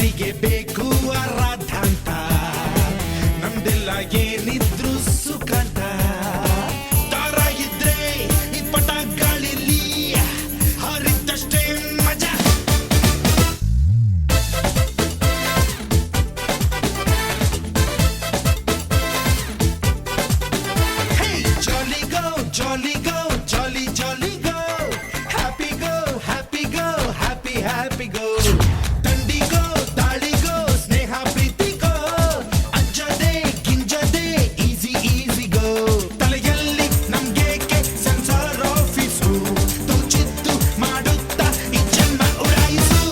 ಯಾರಿಗೆ ಬೇಕು ಆರಾಧಾಂತ ನಮ್ದೆಲ್ಲ ಏನಿದ್ರು ಸುಖಾಂತ ದಾರ ಇದ್ರೆ ಈ ಪಟ ಗಾಳಿಲಿ ಹರಿದಷ್ಟೇ ಮಜಾ Jolly go, jolly go, jolly jolly go. Happy go, happy go, happy happy go. Tandi go, tali go, sneha preeti go. Anjade, ginjade, easy easy go. Talayalli namge ke sensor office ತುಚಿತ್ತು ಮಾಡುತ್ತಾ ಈ ಜನ್ಮ ಉಡಾಯಿಸು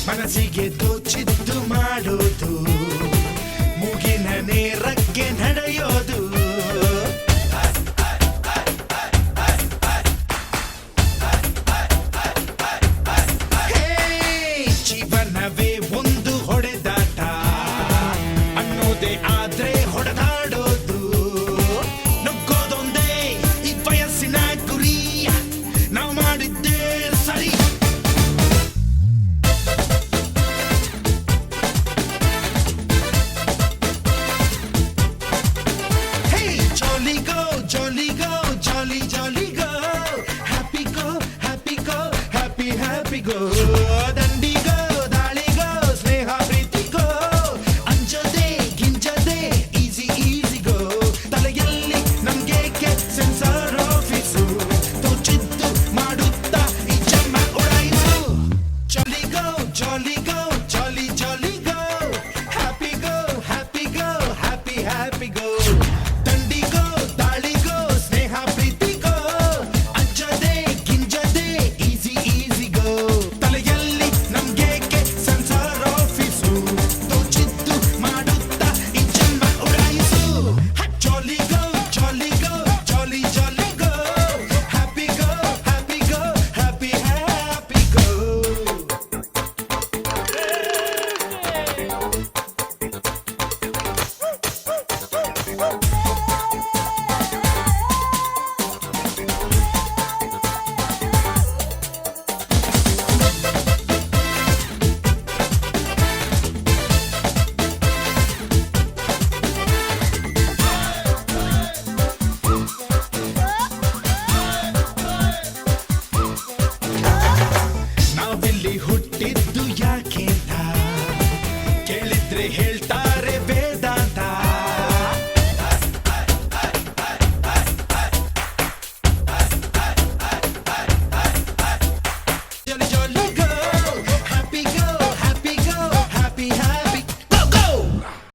ಮನಸ್ಸಿಗೆ ತೋಚಿದ್ದು ಮಾಡೋದು ಮುಗಿನ ನೇರಕ್ಕೆ ನಡೆಯೋದು ಜೀವನವೇ ಒಂದು ಹೊಡೆದಾಟ ಅನ್ನೋದೇ ಆದ್ರೆ ಹೊಡೆದಾಡೋದು ನುಗ್ಗೋದೊಂದೇ ಈ ವಯಸ್ಸಿನ ಗುರಿ ನಾವು ಮಾಡಿದ್ದೇ ಸರಿ Jolly go, jolly go, jolly jolly go. Happy go, happy go, happy happy go. Dandi go, dali go, sneha preeti go. Anjade, ginjade, easy easy go. Talayalli namge ke sensor office ತುಚಿತ್ತು ಮಾಡುತ್ತಾ ಈ ಜನ್ಮ ಉಡಾಯಿಸು Jolly go, jolly go, jolly jolly go. Happy go, happy go, happy happy go. Tandi go, tali go, sneha preeti go. Anjade, ginjade, easy easy go. Talayalli namge ke sensor office ತುಚಿತ್ತು ಮಾಡುತ್ತಾ ಈ ಜನ್ಮ ಉಡಾಯಿಸು Jolly go, jolly go, jolly jolly go. Happy go, happy go, happy happy go. ನಾವಿಲ್ಲಿ ಹುಟ್ಟಿದ್ದು ಯಾಕೆಂತ ಕೇಳಿದ್ರೆ ಹೇಳಿ